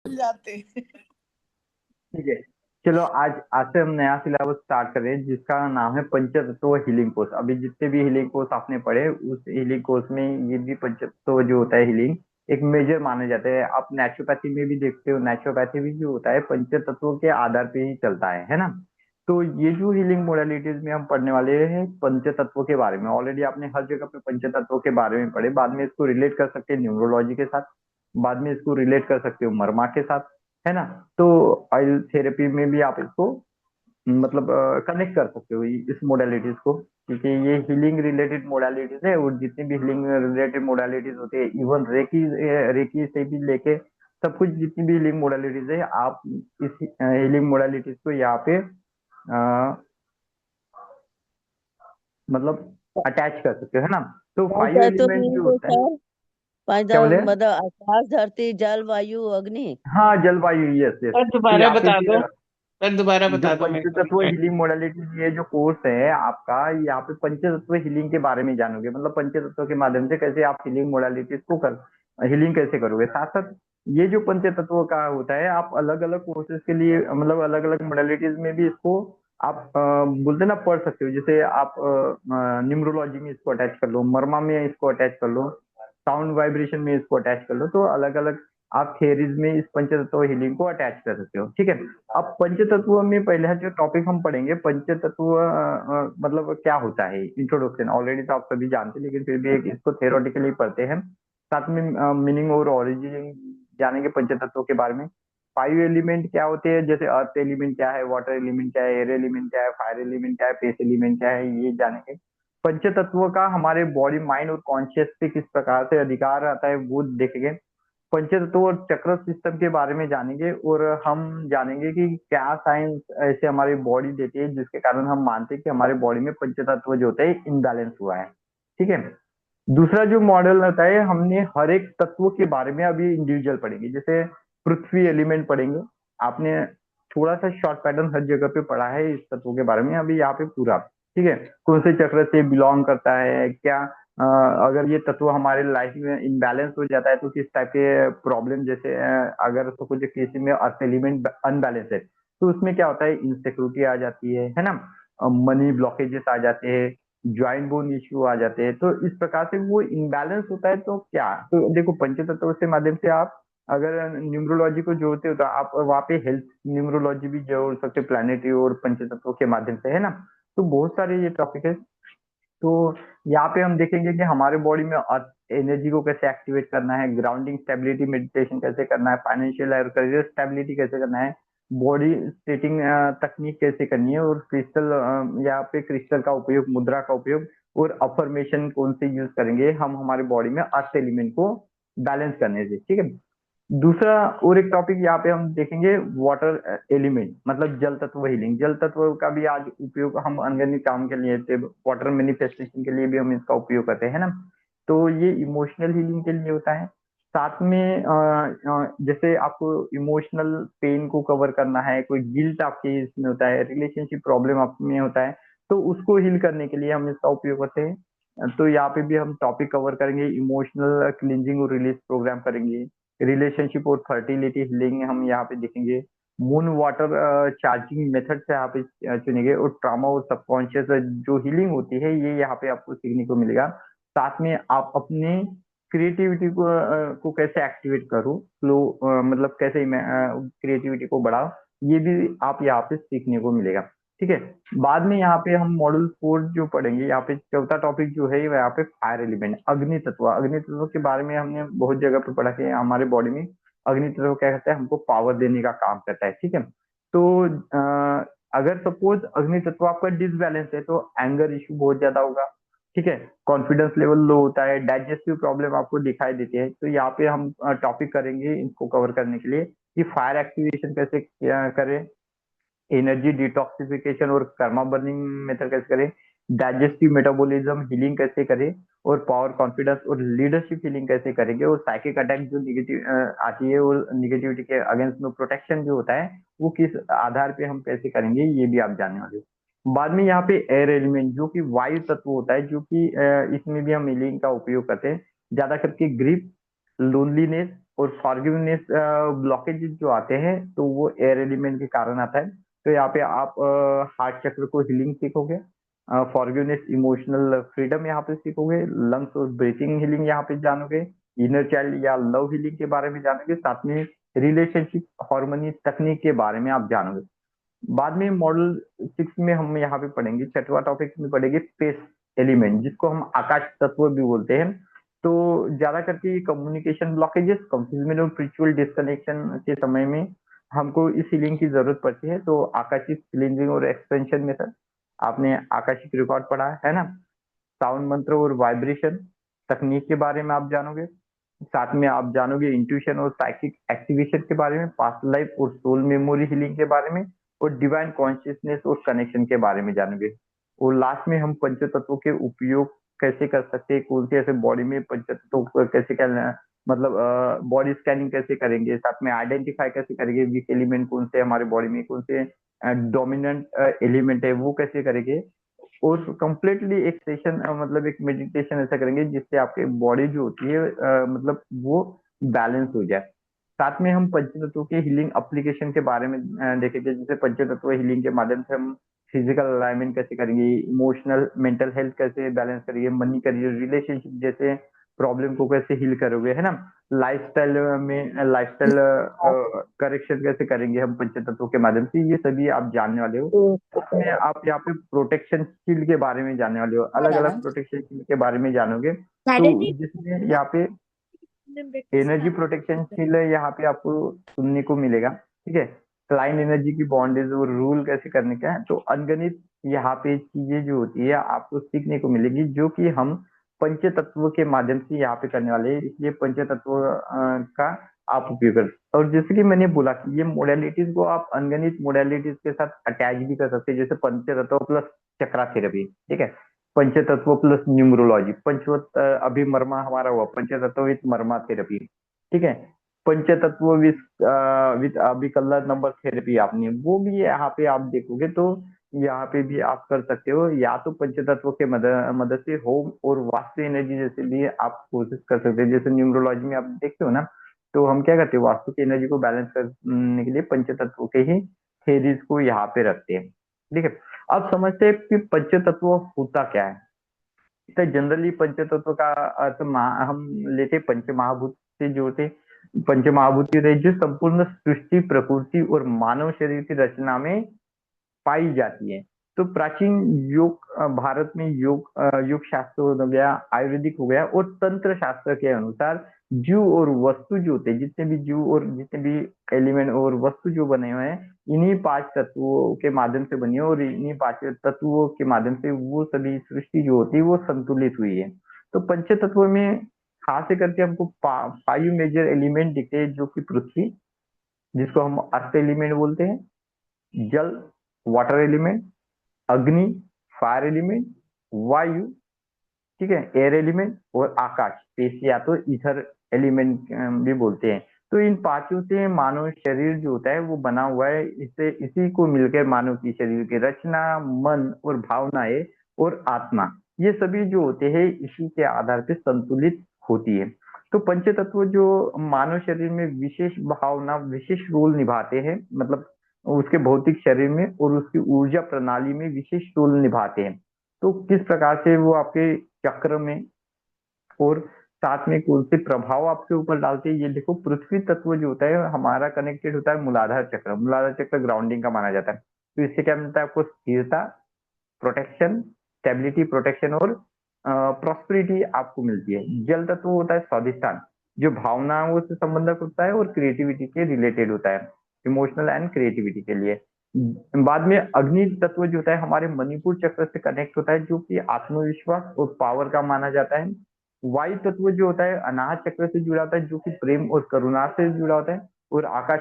भूल जाते हैं। ठीक है। चलो, आज आज से हम नया सिलेबस स्टार्ट कर रहे हैं जिसका नाम है पंचतत्व हीलिंग कोर्स। अभी जितने भी हीलिंग कोर्स आपने पढ़े, उस हीलिंग कोर्स में ये भी पंचतत्व जो होता है हीलिंग एक मेजर माने जाते हैं। आप नेचुरोपैथी में भी देखते हो, नेचुरोपैथी भी जो होता है पंचतत्वों के आधार पे ही चलता है ना। तो ये जो हीलिंग मोडालिटीज में हम पढ़ने वाले हैं पंचतत्व के बारे में, ऑलरेडी आपने हर जगह पे पंचतत्व के बारे में पढ़े। बाद में इसको रिलेट कर सकते हैं न्यूरोलॉजी के साथ, बाद में इसको रिलेट कर सकते हो मरमा के साथ, है ना। तो ऑयल थेरेपी में भी आप इसको मतलब कनेक्ट कर सकते हो इस मोडालिटीज को, क्योंकि ये हीलिंग रिलेटेड मोडालिटीज है। और जितनी भी हीलिंग रिलेटेड मोडालिटीज होती है, इवन रेकी रेकी से भी लेके सब कुछ, जितनी भी हीलिंग मोडालिटीज है, आप इस हीलिंग मोडालिटीज को यहाँ पे मतलब अटैच कर सकते हो, है ना। तो फाइव पंचतत्व एलिमेंट मीन्स जो होता है, सर, पंच क्या बोले। मतलब आकाश, धरती, जल, वायु, अग्नि। हाँ, जलवायु, यस यस। सर तो दोबारा यहाँ पे बता भी दो। सर दोबारा जो बता दो, मेरे को पंचतत्व नहीं हीलिंग मोडालिटी, ये जो कोर्स है आपका, यहाँ पे पंचतत्व हीलिंग के बारे में जानोगे। मतलब पंचतत्व के माध्यम से कैसे आप हीलिंग मोडालिटीज को कर हीलिंग कैसे करोगे। साथ साथ ये जो पंचतत्व का होता है, आप अलग अलग कोर्सेज के लिए मतलब अलग अलग मोडालिटीज में भी इसको आप बोलते ना पढ़ सकते हो। जैसे आप न्यूमरोलॉजी में इसको अटैच कर लो, मर्मा में इसको अटैच कर लो, साउंड वाइब्रेशन में इसको अटैच कर लो। तो अलग अलग आप थियरीज में इस पंचतत्व हीलिंग को अटैच कर सकते हो। ठीक है। अब पंचतत्व में पहला जो टॉपिक हम पढ़ेंगे, पंचतत्व मतलब क्या होता है, इंट्रोडक्शन ऑलरेडी तो आप सभी जानते हैं, लेकिन फिर भी एक इसको थेरोटिकली पढ़ते हैं। साथ में मीनिंग और ओरिजिन जानेंगे पंचतत्व के बारे में। फाइव एलिमेंट क्या होते हैं, जैसे अर्थ एलिमेंट क्या है, वाटर एलिमेंट क्या है, एयर एलिमेंट क्या है, फायर एलिमेंट क्या है, पेस एलिमेंट क्या है, ये जानेंगे। पंचतत्व का हमारे बॉडी, माइंड और कॉन्शियस पे किस प्रकार से अधिकार आता है वो देखेंगे। पंचतत्व और चक्र सिस्टम के बारे में जानेंगे। और हम जानेंगे कि क्या साइंस ऐसे हमारी बॉडी देती है जिसके कारण हम मानते हैं कि हमारे बॉडी में पंचतत्व जो होता है इनबैलेंस हुआ है। ठीक है। दूसरा जो मॉडल होता है, हमने हर एक तत्व के बारे में अभी इंडिविजुअल पढ़ेंगे। जैसे पृथ्वी एलिमेंट पढ़ेंगे। आपने थोड़ा सा शॉर्ट पैटर्न हर जगह पे पढ़ा है इस तत्व के बारे में, अभी यहाँ पे पूरा। ठीक है। कौन से चक्र से बिलोंग करता है, क्या अगर ये तत्व हमारे लाइफ में इनबैलेंस हो जाता है तो किस टाइप के प्रॉब्लम, जैसे अगर तो कुछ किसी में अर्थ एलिमेंट अनबैलेंस है तो उसमें क्या होता है, इनसिक्योरिटी आ जाती है ना। मनी ब्लॉकेजेस आ जाते हैं, ज्वाइंट बोन इश्यू आ जाते हैं। तो इस प्रकार से वो इनबैलेंस होता है। तो क्या, तो देखो पंचतत्व के माध्यम से आप अगर न्यूमरोलॉजी को जोड़ते हो तो आप वहाँ पे हेल्थ न्यूमरोलॉजी भी जोड़ सकते हो, प्लानिटरी और पंचतत्व के माध्यम से, है ना। तो बहुत सारे ये टॉपिक है। तो यहाँ पे हम देखेंगे कि हमारे बॉडी में अर्थ एनर्जी को कैसे एक्टिवेट करना है, ग्राउंडिंग स्टेबिलिटी मेडिटेशन कैसे करना है, फाइनेंशियल और करियर स्टेबिलिटी कैसे करना है, बॉडी स्ट्रेटिंग तकनीक कैसे करनी है, और क्रिस्टल यहाँ पे क्रिस्टल का उपयोग, मुद्रा का उपयोग और अफर्मेशन कौन से यूज करेंगे हम हमारे बॉडी में अर्थ एलिमेंट को बैलेंस करने से। ठीक है। दूसरा और एक टॉपिक यहाँ पे हम देखेंगे, वाटर एलिमेंट मतलब जल तत्व हीलिंग। जल तत्व का भी आज उपयोग हम अनगिनत काम के लिए, वाटर मैनिफेस्टेशन के लिए भी हम इसका उपयोग करते हैं ना। तो ये इमोशनल हीलिंग के लिए होता है। साथ में जैसे आपको इमोशनल पेन को कवर करना है, कोई गिल्ट आपके इसमें होता है, रिलेशनशिप प्रॉब्लम आप में होता है, तो उसको हील करने के लिए हम इसका उपयोग करते हैं। तो यहाँ पे भी हम टॉपिक कवर करेंगे, इमोशनल क्लिनजिंग और रिलीज प्रोग्राम करेंगे। रिलेशनशिप और फर्टिलिटी हीलिंग हम यहाँ पे देखेंगे। मून वाटर चार्जिंग मेथड से यहाँ पे चुनेंगे। और ट्रॉमा और सबकॉन्शियस जो हीलिंग होती है ये यहाँ पे आपको सीखने को मिलेगा। साथ में आप अपने क्रिएटिविटी को कैसे एक्टिवेट करो, फ्लो मतलब कैसे क्रिएटिविटी को बढ़ाओ, ये भी आप यहाँ पे सीखने को मिलेगा। ठीक है। बाद में यहाँ पे हम मॉड्यूल 4 जो पढ़ेंगे, यहाँ पे चौथा टॉपिक जो है यहाँ पे फायर एलिमेंट, अग्नि तत्व। अग्नि तत्व के बारे में हमने बहुत जगह पे पढ़ा कि हमारे बॉडी में अग्नि तत्व क्या करता है, हमको पावर देने का काम करता है। ठीक है। तो अगर सपोज अग्नि तत्व आपका डिसबैलेंस है तो एंगर इश्यू बहुत ज्यादा होगा। ठीक है। कॉन्फिडेंस लेवल लो होता है, डाइजेस्टिव प्रॉब्लम आपको दिखाई देती है। तो यहाँ पे हम टॉपिक करेंगे इसको कवर करने के लिए कि फायर एक्टिवेशन कैसे करें, एनर्जी डिटॉक्सिफिकेशन और कर्मा बर्निंग मेथड कैसे करें, डाइजेस्टिव मेटाबॉलिज्म हीलिंग कैसे करें, और पावर कॉन्फिडेंस और लीडरशिप हीलिंग कैसे करेंगे, और साइकिक अटैक जो निगेटिव आती है और निगेटिविटी के अगेंस्ट में प्रोटेक्शन जो होता है वो किस आधार पे हम कैसे करेंगे, ये भी आप जानने वाले हो। बाद में यहाँ पे एयर एलिमेंट जो कि वायु तत्व होता है, जो कि इसमें भी हम हीलिंग का उपयोग करते हैं, ज्यादा करके ग्रीफ, लोनलीनेस और फॉरगिवनेस ब्लॉकेज जो आते हैं तो वो एयर एलिमेंट के कारण आता है। तो यहाँ पे आप हार्ट चक्र को हीलिंग सीखोगे, फॉरगिवनेस इमोशनल फ्रीडम यहाँ पे सीखोगे, लंग्स और ब्रीथिंग हीलिंग यहाँ पे जानोगे, इनर चाइल्ड या लव हीलिंग के बारे में जानोगे, साथ में रिलेशनशिप हार्मनी तकनीक के बारे में आप जानोगे। बाद में मॉडल 6 में हम यहाँ पे पढ़ेंगे, छठवां टॉपिक में पढ़ेंगे स्पेस एलिमेंट, जिसको हम आकाश तत्व भी बोलते हैं। तो ज्यादा करके कम्युनिकेशन ब्लॉकेजेस, कंफ्यूजन और स्पिरिचुअल डिस्कनेक्शन के समय में हमको इस हीलिंग की जरूरत पड़ती है। तो आकाशिक क्लींजिंग और एक्सपेंशन मेथड, आपने आकाशिक रिकॉर्ड पढ़ा है ना, साउंड मंत्र और वाइब्रेशन तकनीक के बारे में आप जानोगे। साथ में आप जानोगे इंट्यूशन और साइकिक एक्टिवेशन के बारे में, पास्ट लाइफ और सोल मेमोरी हीलिंग के बारे में, और डिवाइन कॉन्शियसनेस और कनेक्शन के बारे में जानोगे। और लास्ट में हम पंच तत्वों के उपयोग कैसे कर सकते हैं, कौन से ऐसे बॉडी में पंच तत्वों को कैसे करना, मतलब बॉडी स्कैनिंग कैसे करेंगे, साथ में आइडेंटिफाई कैसे करेंगे वीक एलिमेंट कौन से हमारे बॉडी में, कौन से डोमिनेंट एलिमेंट है वो कैसे करेंगे। और कंप्लीटली एक सेशन मतलब एक मेडिटेशन ऐसा करेंगे जिससे आपके बॉडी जो होती है मतलब वो बैलेंस हो जाए। साथ में हम पंचतत्व के हीलिंग एप्लीकेशन के बारे में देखेंगे, जैसे पंचतत्व हीलिंग के माध्यम से हम फिजिकल अलाइनमेंट कैसे करेंगे, इमोशनल मेंटल हेल्थ कैसे बैलेंस करेंगे, मनी करियर रिलेशनशिप जैसे प्रॉब्लम को कैसे हील करोगे, है ना, लाइफस्टाइल में लाइफस्टाइल करेक्शन कैसे करेंगे हम पंचतत्व के माध्यम से, ये सभी आप जानने वाले हो। उसमें आप यहाँ पे प्रोटेक्शन शील्ड के बारे में जानने वाले हो, अलग अलग प्रोटेक्शन शील्ड के बारे में जानोगे। तो जिसमें यहाँ पे एनर्जी प्रोटेक्शन शील्ड है, यहाँ पे आपको सुनने को मिलेगा, ठीक है। क्लाइंट एनर्जी की बॉन्डेज और रूल कैसे करने का है, तो अनगणित यहाँ पे चीजें जो होती है आपको सीखने को मिलेगी, जो कि हम पंच तत्व के माध्यम से यहाँ पे करने वाले हैं। इसलिए पंच तत्व का आप उपयोग कर, और जैसे कि मैंने बोला कि ये मोडेलिटीज को आप अनगणित मोडेलिटीज के साथ अटैच भी कर सकते हैं, जैसे पंच तत्व प्लस चक्रा थेरेपी, ठीक है, पंचतत्व प्लस न्यूमरोलॉजी, पंचवत अभी मर्मा हमारा हुआ पंचतत्व विथ मर्मा थेरेपी, ठीक है। पंचतत्व विथ अभी कलर नंबर थेरेपी आपने वो भी यहाँ पे आप देखोगे, तो यहाँ पे भी आप कर सकते हो, या तो पंचतत्व के मदद से होम और वास्तु एनर्जी जैसे भी आप कोशिश कर सकते हैं। जैसे न्यूमरोलॉजी में आप देखते हो ना, तो हम क्या करते हैं, वास्तु की एनर्जी को बैलेंस करने के लिए पंचतत्व के ही थेरीज को यहाँ पे रखते हैं, ठीक है। अब समझते हैं कि पंचतत्व होता क्या है। तो जनरली पंचतत्व का अर्थ हम लेते पंच महाभूत से जोड़ते, पंच महाभूत होते हैं जो संपूर्ण सृष्टि प्रकृति और मानव शरीर की रचना में पाई जाती है। तो प्राचीन योग भारत में योग शास्त्र हो गया, आयुर्वेदिक हो गया, और तंत्र शास्त्र के अनुसार जीव और वस्तु जो होते हैं, जितने भी जीव और जितने भी एलिमेंट और वस्तु जो बने हुए हैं, इन्हीं पांच तत्वों के माध्यम से बनी है, और इन्हीं पांच तत्वों के माध्यम से वो सभी सृष्टि जो होती है वो संतुलित हुई है। तो पंच तत्व में खास करके हमको 5 मेजर एलिमेंट दिखते हैं, जो कि पृथ्वी, जिसको हम अर्थ एलिमेंट बोलते हैं, जल वाटर एलिमेंट, अग्नि फायर एलिमेंट, वायु, ठीक है, एयर एलिमेंट, और आकाश स्पेस या तो ईथर एलिमेंट भी बोलते हैं। तो इन पांचों से मानव शरीर जो होता है वो बना हुआ है, इससे इसी को मिलकर मानव की शरीर की रचना, मन और भावनाएं और आत्मा, ये सभी जो होते हैं इसी के आधार पे संतुलित होती है। तो पंच तत्व जो मानव शरीर में विशेष भावना विशेष रोल निभाते हैं, मतलब उसके भौतिक शरीर में और उसकी ऊर्जा प्रणाली में विशेष रोल निभाते हैं। तो किस प्रकार से वो आपके चक्र में और साथ में कौन से प्रभाव आपके ऊपर डालते हैं, ये देखो। पृथ्वी तत्व जो होता है हमारा कनेक्टेड होता है मूलाधार चक्र, मूलाधार चक्र ग्राउंडिंग का माना जाता है। तो इससे क्या मिलता है आपको, स्थिरता, प्रोटेक्शन, स्टेबिलिटी, प्रोटेक्शन और प्रॉस्पेरिटी आपको मिलती है। जल तत्व होता है स्वाधिष्ठान, जो भावनाओं से संबंधित होता है और क्रिएटिविटी के रिलेटेड होता है, इमोशनल एंड क्रिएटिविटी के लिए। बाद में अग्नि तत्व जो होता है हमारे मणिपुर चक्र से कनेक्ट होता है, जो कि आत्मविश्वास और पावर का माना जाता है। वायु तत्व जो होता है अनाहत चक्र से जुड़ा होता है, जो कि प्रेम और करुणा से जुड़ा होता है। और आकाश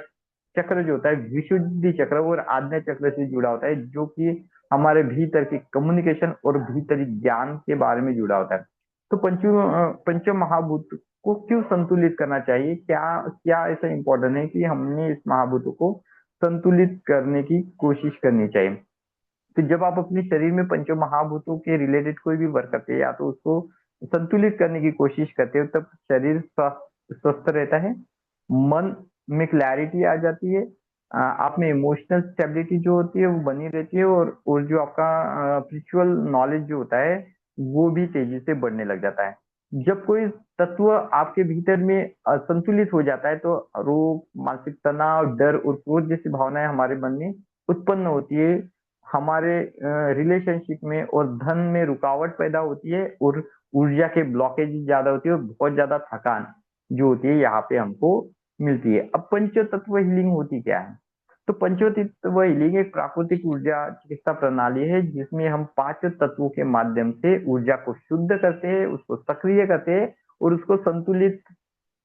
चक्र जो होता है विशुद्धि चक्र और आज्ञा चक्र से जुड़ा होता है, जो कि हमारे भीतर की कम्युनिकेशन और भीतरी ज्ञान के बारे में जुड़ा होता है। तो पंच महाभूत को क्यों संतुलित करना चाहिए, क्या क्या ऐसा इंपॉर्टेंट है कि हमने इस महाभूतों को संतुलित करने की कोशिश करनी चाहिए। तो जब आप अपने शरीर में पंच महाभूतों के रिलेटेड कोई भी वर्क करते हैं या तो उसको संतुलित करने की कोशिश करते हो, तब शरीर स्वस्थ स्वस्थ रहता है, मन में क्लैरिटी आ जाती है, आप में इमोशनल स्टेबिलिटी जो होती है वो बनी रहती है, और जो आपका स्पिरिचुअल नॉलेज जो होता है वो भी तेजी से बढ़ने लग जाता है। जब कोई तत्व आपके भीतर में असंतुलित हो जाता है तो रोग, मानसिक तनाव, डर और क्रोध जैसी भावनाएं हमारे मन में उत्पन्न होती है, हमारे रिलेशनशिप में और धन में रुकावट पैदा होती है, और ऊर्जा के ब्लॉकेज ज्यादा होती है, और बहुत ज्यादा थकान जो होती है यहाँ पे हमको मिलती है। अब पंच तत्व हीलिंग होती क्या है? तो पंचतत्व हीलिंग एक प्राकृतिक ऊर्जा चिकित्सा प्रणाली है जिसमें हम पांच तत्वों के माध्यम से ऊर्जा को शुद्ध करते हैं, उसको सक्रिय करते हैं, और उसको संतुलित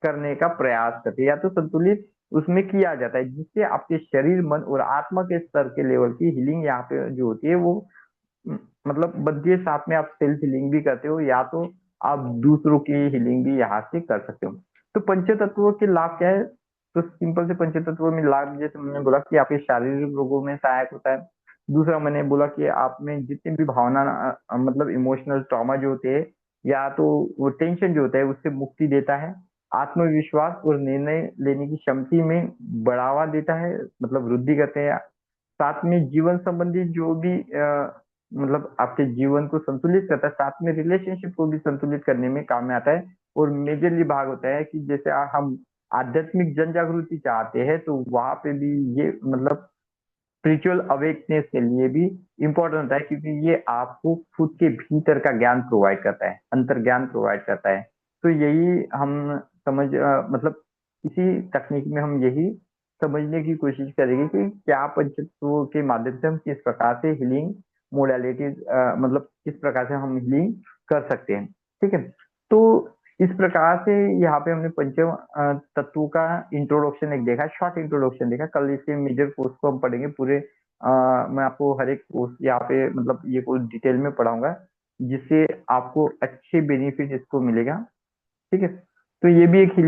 करने का प्रयास करते हैं, या तो संतुलित उसमें किया जाता है, जिससे आपके शरीर, मन और आत्मा के स्तर के लेवल की हीलिंग यहाँ पे जो होती है वो मतलब बल्कि साथ में आप सेल्फ हीलिंग भी करते हो, या तो आप दूसरों की हीलिंग भी यहाँ से कर सकते हो। तो पंचतत्वों के लाभ क्या है? तो सिंपल से पंचतत्वों में लाभ, जैसे मैंने बोला कि आपके शारीरिक रोगों में सहायक होता है। दूसरा मैंने बोला कि आप में जितनी भी भावना मतलब इमोशनल ट्रॉमा जो होते हैं, या तो वो टेंशन जो होता है उससे मुक्ति देता है। आत्मविश्वास और निर्णय लेने की क्षमता में बढ़ावा देता है, मतलब वृद्धि करते हैं। साथ में जीवन संबंधी जो भी मतलब आपके जीवन को संतुलित करता है, साथ में रिलेशनशिप को भी संतुलित करने में काम में आता है। और मेजरली भाग होता है कि जैसे हम आध्यात्मिक जन जागृति चाहते हैं तो वहां पे भी ये मतलब स्पिरिचुअल अवेकनेस के लिए भी इम्पोर्टेंट होता है, क्योंकि ये आपको खुद के भीतर का ज्ञान प्रोवाइड करता है, अंतर ज्ञान प्रोवाइड करता है। तो यही हम मतलब इसी तकनीक में हम यही समझने की कोशिश करेंगे कि क्या पंचतत्वों के माध्यम से हम किस प्रकार से हीलिंग मोडालिटीज मतलब किस प्रकार से हम हीलिंग कर सकते हैं। ठीक है, तो इस प्रकार से यहाँ पे हमने पंच तत्वों का इंट्रोडक्शन एक देखा, शॉर्ट इंट्रोडक्शन देखा। कल इसके मेजर कोर्स को हम पढ़ेंगे पूरे। मैं आपको हर एक कोर्स यहाँ पे मतलब ये कोर्स डिटेल में पढ़ाऊंगा, जिससे आपको अच्छे बेनिफिट इसको मिलेगा। ठीक है, तो ये भी एक